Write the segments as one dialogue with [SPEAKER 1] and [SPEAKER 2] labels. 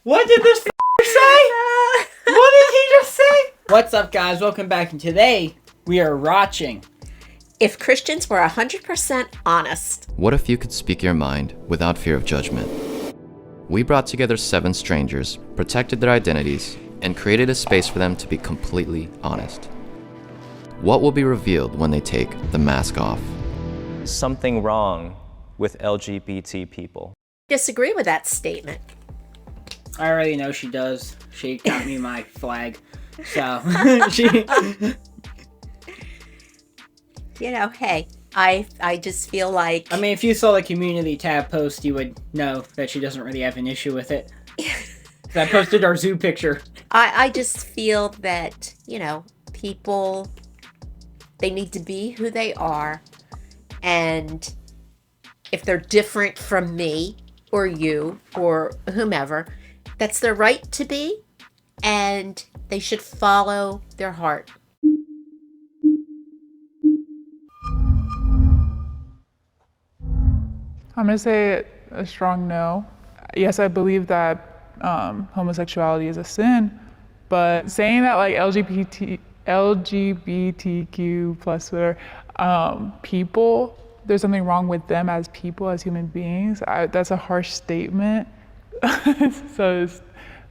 [SPEAKER 1] What did this say? What did he just say? What's up, guys? Welcome back. And today we are watching
[SPEAKER 2] If Christians Were 100% Honest.
[SPEAKER 3] What if you could speak your mind without fear of judgment? We brought together 7 strangers, protected their identities, and created a space for them to be completely honest. What will be revealed when they take the mask off?
[SPEAKER 4] Something wrong with LGBT people.
[SPEAKER 2] Disagree with that statement.
[SPEAKER 1] I already know she does. She got me my flag. So, she...
[SPEAKER 2] You know, hey, I just feel like...
[SPEAKER 1] I mean, if you saw the community tab post, you would know that she doesn't really have an issue with it. I posted our zoo picture.
[SPEAKER 2] I just feel that, you know, people, they need to be who they are. And if they're different from me or you or whomever, that's their right to be. And they should follow their heart.
[SPEAKER 5] I'm going to say a strong no. Yes, I believe that homosexuality is a sin, but saying that like LGBTQ plus whatever, people, there's something wrong with them as people, as human beings, that's a harsh statement. So it's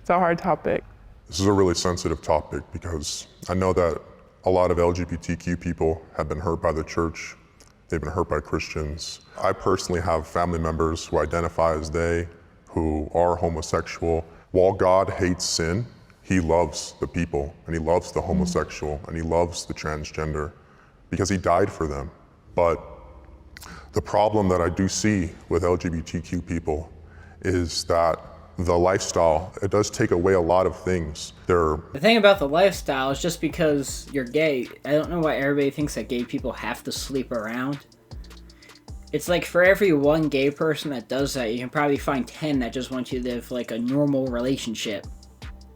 [SPEAKER 5] a hard topic.
[SPEAKER 6] This is a really sensitive topic because I know that a lot of LGBTQ people have been hurt by the church. They've been hurt by Christians. I personally have family members who identify as they, who are homosexual. While God hates sin, he loves the people, and he loves the homosexual, and he loves the transgender, because he died for them. But the problem that I do see with LGBTQ people is that the lifestyle, it does take away a lot of things.
[SPEAKER 1] The thing about the lifestyle is just because you're gay, I don't know why everybody thinks that gay people have to sleep around. It's like for every one gay person that does that, you can probably find 10 that just want you to live like a normal relationship.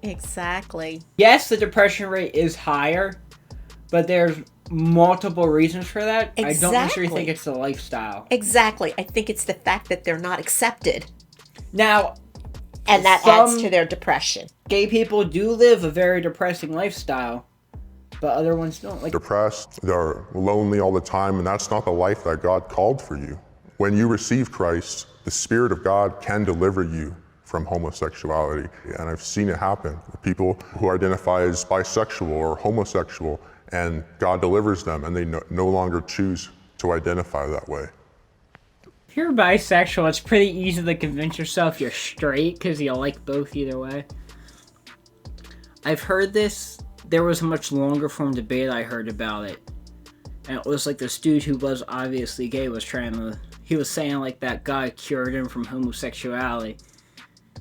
[SPEAKER 2] Exactly.
[SPEAKER 1] Yes, the depression rate is higher, but there's multiple reasons for that.
[SPEAKER 2] Exactly.
[SPEAKER 1] I don't necessarily think it's the lifestyle.
[SPEAKER 2] Exactly. I think it's the fact that they're not accepted.
[SPEAKER 1] Now,
[SPEAKER 2] and that adds to their depression.
[SPEAKER 1] Gay people do live a very depressing lifestyle, but other ones don't. Like
[SPEAKER 6] depressed, they're lonely all the time, and that's not the life that God called for you. When you receive Christ, the Spirit of God can deliver you from homosexuality. And I've seen it happen with people who identify as bisexual or homosexual, and God delivers them, and they no longer choose to identify that way.
[SPEAKER 1] If you're bisexual, it's pretty easy to convince yourself you're straight because you like both either way. I've heard this. There was a much longer form debate I heard about it. And it was like this dude who was obviously gay he was saying like that God cured him from homosexuality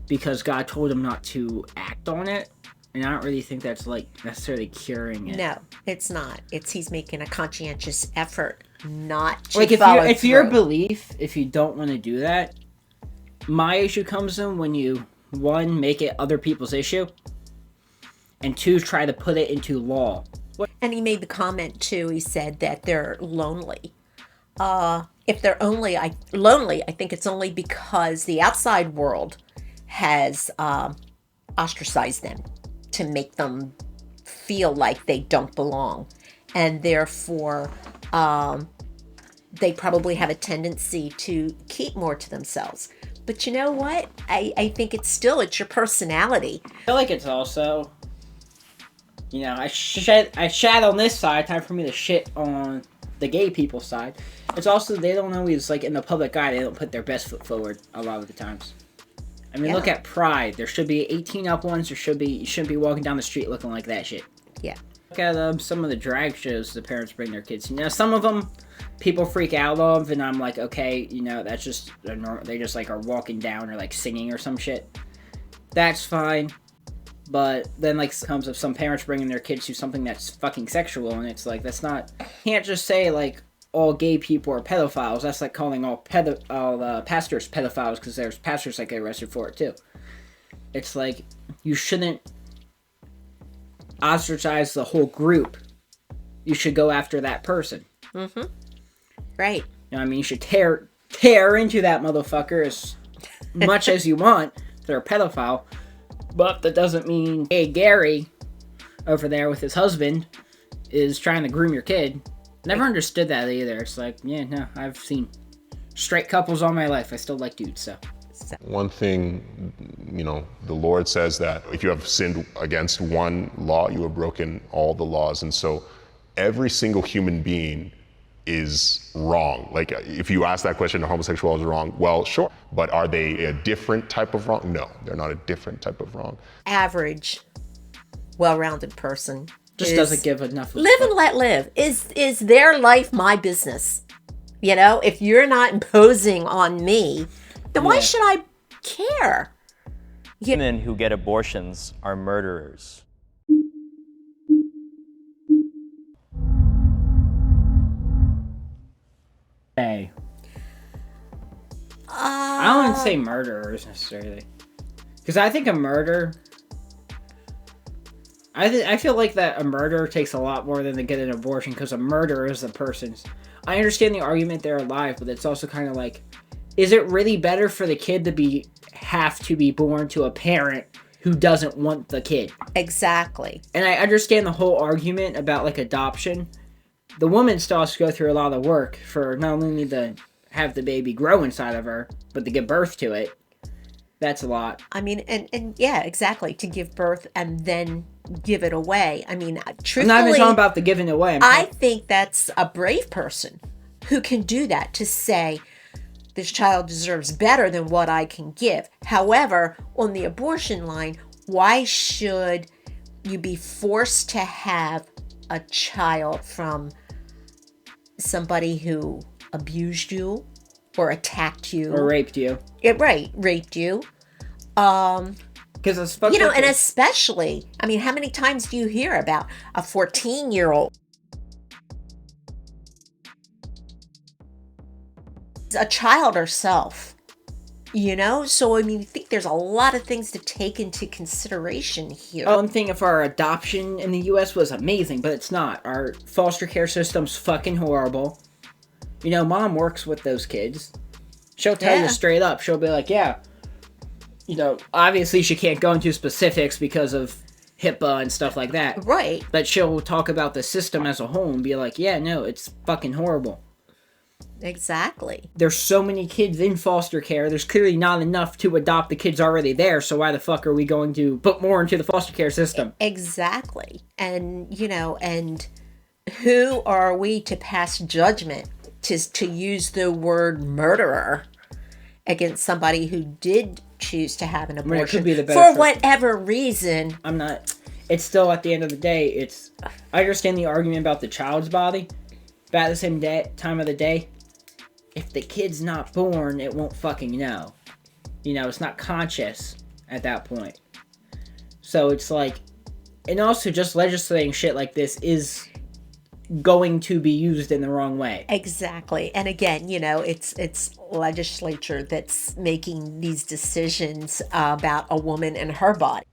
[SPEAKER 1] because God told him not to act on it. And I don't really think that's like necessarily curing it.
[SPEAKER 2] No, it's not. He's making a conscientious effort not to
[SPEAKER 1] like if
[SPEAKER 2] through.
[SPEAKER 1] your belief, if you don't want to do that, my issue comes in when you, 1, make it other people's issue, and 2, try to put it into law.
[SPEAKER 2] And he made the comment too, he said that they're lonely. If they're lonely, I think it's only because the outside world has ostracized them to make them feel like they don't belong. And therefore, they probably have a tendency to keep more to themselves. But you know what? I think it's your personality.
[SPEAKER 1] I feel like it's also, you know, I shat on this side, time for me to shit on the gay people's side. It's also, they don't always, like, in the public eye, they don't put their best foot forward a lot of the times. I mean, Look at Pride. There should be 18 up ones. You shouldn't be walking down the street looking like that shit.
[SPEAKER 2] Yeah.
[SPEAKER 1] Look at some of the drag shows the parents bring their kids to. Now, some of them people freak out of, and I'm like, okay, you know, that's just they just like are walking down or like singing or some shit. That's fine. But then like comes of some parents bringing their kids to something that's fucking sexual, and it's like that's not. You can't just say like all gay people are pedophiles. That's like calling all pastors pedophiles because there's pastors that get arrested for it too. It's like you shouldn't ostracize the whole group. You should go after that person.
[SPEAKER 2] Mm-hmm. Right.
[SPEAKER 1] You know what I mean? You should tear into that motherfucker as much as you want. They're a pedophile. But that doesn't mean, hey, Gary over there with his husband is trying to groom your kid. Never understood that either. It's like, yeah, no, I've seen straight couples all my life. I still like dudes, so.
[SPEAKER 7] One thing, the Lord says that if you have sinned against one law, you have broken all the laws. And so every single human being is wrong. Like, if you ask that question, homosexuality is wrong, well, sure. But are they a different type of wrong? No, they're not a different type of wrong.
[SPEAKER 2] Average, well-rounded person
[SPEAKER 1] Just doesn't give enough.
[SPEAKER 2] Live and let live. Is their life my business? If you're not imposing on me, then why should I care?
[SPEAKER 4] Women who get abortions are murderers.
[SPEAKER 1] Hey. I don't say murderers necessarily. Because I think a murder... I feel like that a murder takes a lot more than to get an abortion, because a murder is a person's... I understand the argument they're alive, but it's also kind of like, is it really better for the kid to have to be born to a parent who doesn't want the kid?
[SPEAKER 2] Exactly.
[SPEAKER 1] And I understand the whole argument about like adoption. The woman still has to go through a lot of work for not only to have the baby grow inside of her, but to give birth to it. That's a lot.
[SPEAKER 2] I mean, and yeah, exactly. To give birth and then give it away. I mean, truthfully,
[SPEAKER 1] I'm not even talking about the giving away.
[SPEAKER 2] I think that's a brave person who can do that, to say, this child deserves better than what I can give. However, on the abortion line, why should you be forced to have a child from somebody who abused you or attacked you
[SPEAKER 1] Or raped you.
[SPEAKER 2] Yeah, right, raped you.
[SPEAKER 1] Because it's fucked up.
[SPEAKER 2] And especially, I mean, how many times do you hear about a 14-year-old, a child herself, So, I mean, I think there's a lot of things to take into consideration here.
[SPEAKER 1] One thing, if our adoption in the U.S. was amazing, but it's not. Our foster care system's fucking horrible. Mom works with those kids. She'll tell you straight up. She'll be like, yeah, obviously she can't go into specifics because of HIPAA and stuff like that.
[SPEAKER 2] Right.
[SPEAKER 1] But she'll talk about the system as a whole and be like, yeah, no, it's fucking horrible.
[SPEAKER 2] Exactly.
[SPEAKER 1] There's so many kids in foster care. There's clearly not enough to adopt the kids already there. So why the fuck are we going to put more into the foster care system?
[SPEAKER 2] Exactly. And, and who are we to pass judgment, to use the word murderer against somebody who did choose to have an abortion,
[SPEAKER 1] it could be the better
[SPEAKER 2] for whatever reason?
[SPEAKER 1] I'm not... It's still, at the end of the day, I understand the argument about the child's body, but at the same time of the day, if the kid's not born, it won't fucking know. It's not conscious at that point. So it's like... And also, just legislating shit like this is going to be used in the wrong way.
[SPEAKER 2] Exactly. And again, it's legislature that's making these decisions about a woman and her body.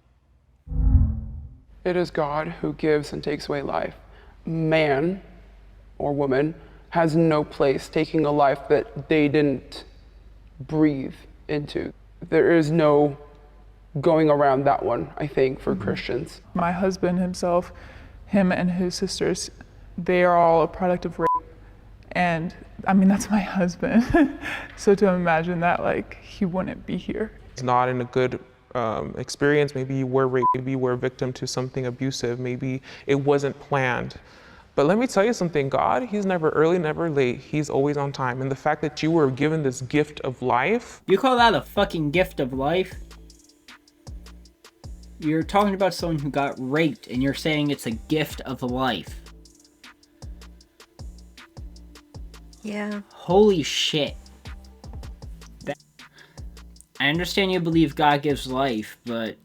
[SPEAKER 5] It is God who gives and takes away life. Man or woman has no place taking a life that they didn't breathe into. There is no going around that one, I think, for Christians. My husband himself, him and his sisters, they are all a product of rape. And I mean, that's my husband. So to imagine that, he wouldn't be here.
[SPEAKER 8] It's not in a good experience. Maybe you were raped, maybe you were a victim to something abusive, maybe it wasn't planned. But let me tell you something, God, he's never early, never late. He's always on time. And the fact that you were given this gift of life.
[SPEAKER 1] You call that a fucking gift of life? You're talking about someone who got raped and you're saying it's a gift of life.
[SPEAKER 2] Yeah.
[SPEAKER 1] Holy shit. I understand you believe God gives life, but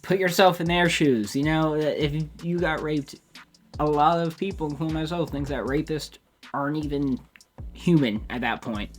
[SPEAKER 1] put yourself in their shoes. If you got raped, a lot of people, including myself, think that rapists aren't even human at that point.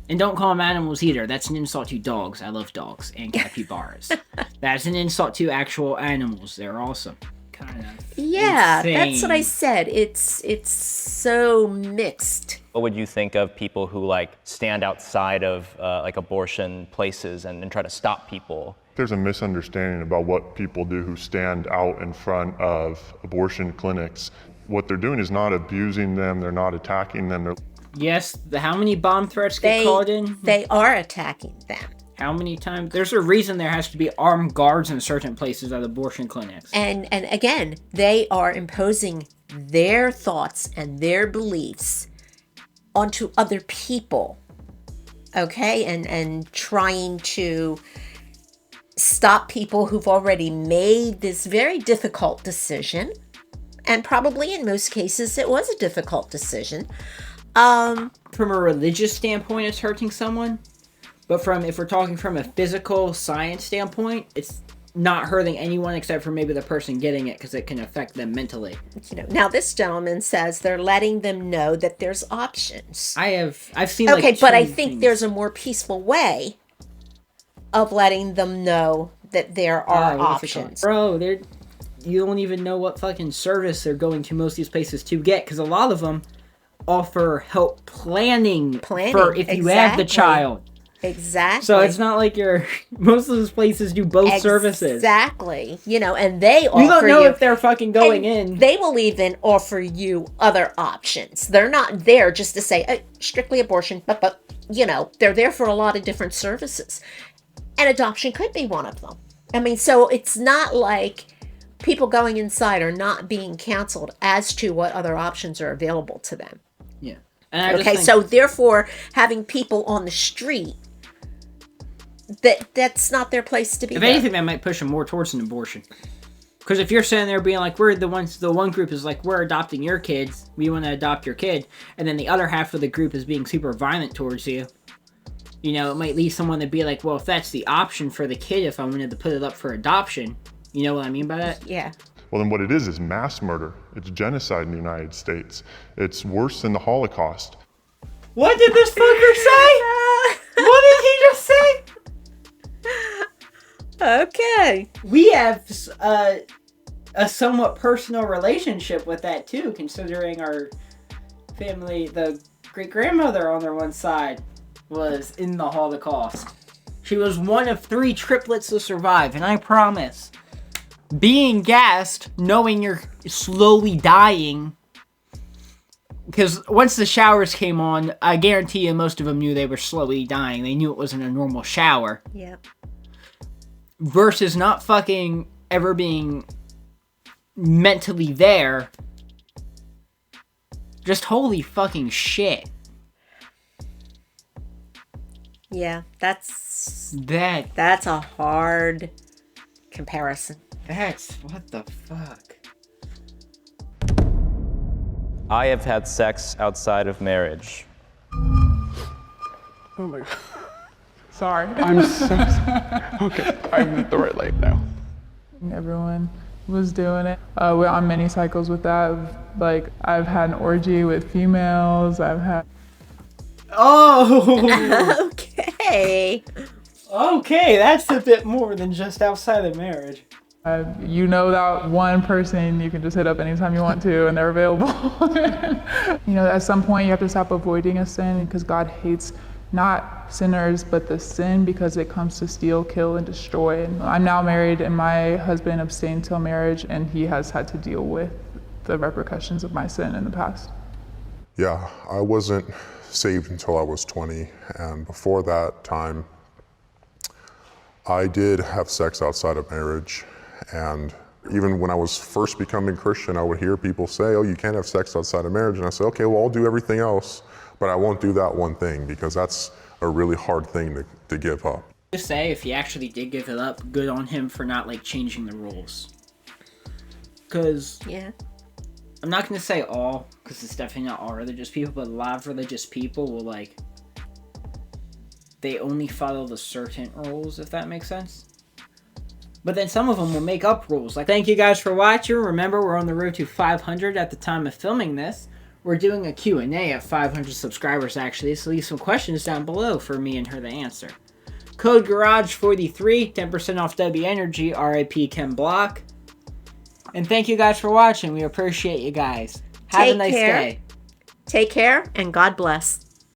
[SPEAKER 1] And don't call them animals either. That's an insult to dogs. I love dogs and capybaras. That's an insult to actual animals. They're awesome. Kind of.
[SPEAKER 2] Yeah,
[SPEAKER 1] insane.
[SPEAKER 2] that's what I said. It's so mixed
[SPEAKER 4] What would you think of people who like stand outside of like abortion places and try to stop people?
[SPEAKER 9] There's a misunderstanding about what people do who stand out in front of abortion clinics. What they're doing is not abusing them, they're not attacking them.
[SPEAKER 1] Yes, how many bomb threats get called in?
[SPEAKER 2] They are attacking them.
[SPEAKER 1] How many times? There's a reason there has to be armed guards in certain places at abortion clinics.
[SPEAKER 2] And again, they are imposing their thoughts and their beliefs onto other people, okay? And trying to stop people who've already made this very difficult decision. And probably in most cases, it was a difficult decision.
[SPEAKER 1] From a religious standpoint, it's hurting someone. But if we're talking from a physical science standpoint, it's not hurting anyone except for maybe the person getting it because it can affect them mentally.
[SPEAKER 2] Now this gentleman says they're letting them know that there's options.
[SPEAKER 1] I've seen
[SPEAKER 2] okay,
[SPEAKER 1] like
[SPEAKER 2] but I
[SPEAKER 1] two
[SPEAKER 2] think
[SPEAKER 1] things.
[SPEAKER 2] there's a more peaceful way of letting them know that there are options.
[SPEAKER 1] Bro, you don't even know what fucking service they're going to most of these places to get, because a lot of them offer help planning for if you have the child.
[SPEAKER 2] Exactly.
[SPEAKER 1] So it's not like most of those places do both services.
[SPEAKER 2] Exactly. And they offer
[SPEAKER 1] you don't know if they're fucking going in.
[SPEAKER 2] They will even offer you other options. They're not there just to say strictly abortion, but they're there for a lot of different services. And adoption could be one of them. I mean, so it's not like people going inside are not being counseled as to what other options are available to them.
[SPEAKER 1] Yeah. And
[SPEAKER 2] okay, so therefore, having people on the street, that's not their place to be.
[SPEAKER 1] If anything, that might push them more towards an abortion. Because if you're sitting there being like, the one group is like, we're adopting your kids, we want to adopt your kid, and then the other half of the group is being super violent towards you, it might lead someone to be like, well, if that's the option for the kid, if I wanted to put it up for adoption, you know what I mean by that?
[SPEAKER 2] Yeah.
[SPEAKER 9] Well, then what it is mass murder. It's genocide in the United States. It's worse than the Holocaust.
[SPEAKER 1] What did this fucker say? What did he just say?
[SPEAKER 2] Okay.
[SPEAKER 1] We have a somewhat personal relationship with that too, considering our family, the great-grandmother on their one side was in the Holocaust. She was one of 3 triplets to survive, and I promise, being gassed, knowing you're slowly dying, because once the showers came on, I guarantee you most of them knew they were slowly dying. They knew it wasn't a normal shower.
[SPEAKER 2] Yep.
[SPEAKER 1] Versus not fucking ever being mentally there. Just holy fucking shit.
[SPEAKER 2] Yeah, that's
[SPEAKER 1] That's
[SPEAKER 2] a hard comparison.
[SPEAKER 1] What the fuck?
[SPEAKER 4] I have had sex outside of marriage.
[SPEAKER 5] Oh my God. Sorry. I'm so sorry. Okay, I'm at the right light now.
[SPEAKER 10] Everyone was doing it. We're on many cycles with that. Like, I've had an orgy with females. I've had...
[SPEAKER 1] Oh!
[SPEAKER 2] Okay.
[SPEAKER 1] Okay, that's a bit more than just outside of marriage.
[SPEAKER 10] That one person you can just hit up anytime you want to, and they're available. At some point you have to stop avoiding a sin, because God hates not sinners, but the sin, because it comes to steal, kill, and destroy. And I'm now married, and my husband abstained till marriage, and he has had to deal with the repercussions of my sin in the past.
[SPEAKER 6] Yeah, I wasn't saved until I was 20, and before that time, I did have sex outside of marriage. And even when I was first becoming Christian, I would hear people say, oh, you can't have sex outside of marriage. And I said, okay, well, I'll do everything else, but I won't do that one thing, because that's a really hard thing to give up.
[SPEAKER 1] Just say, if he actually did give it up, good on him for not, changing the rules. Because...
[SPEAKER 2] Yeah.
[SPEAKER 1] I'm not going to say all, because it's definitely not all religious people, but a lot of religious people will, they only follow the certain rules, if that makes sense. But then some of them will make up rules. Thank you guys for watching. Remember, we're on the road to 500 at the time of filming this. We're doing a Q&A at 500 subscribers, actually, so leave some questions down below for me and her to answer. Code GARAGE43, 10% off W Energy, RIP Ken Block. And thank you guys for watching. We appreciate you guys. Have a nice day.
[SPEAKER 2] Take care and God bless.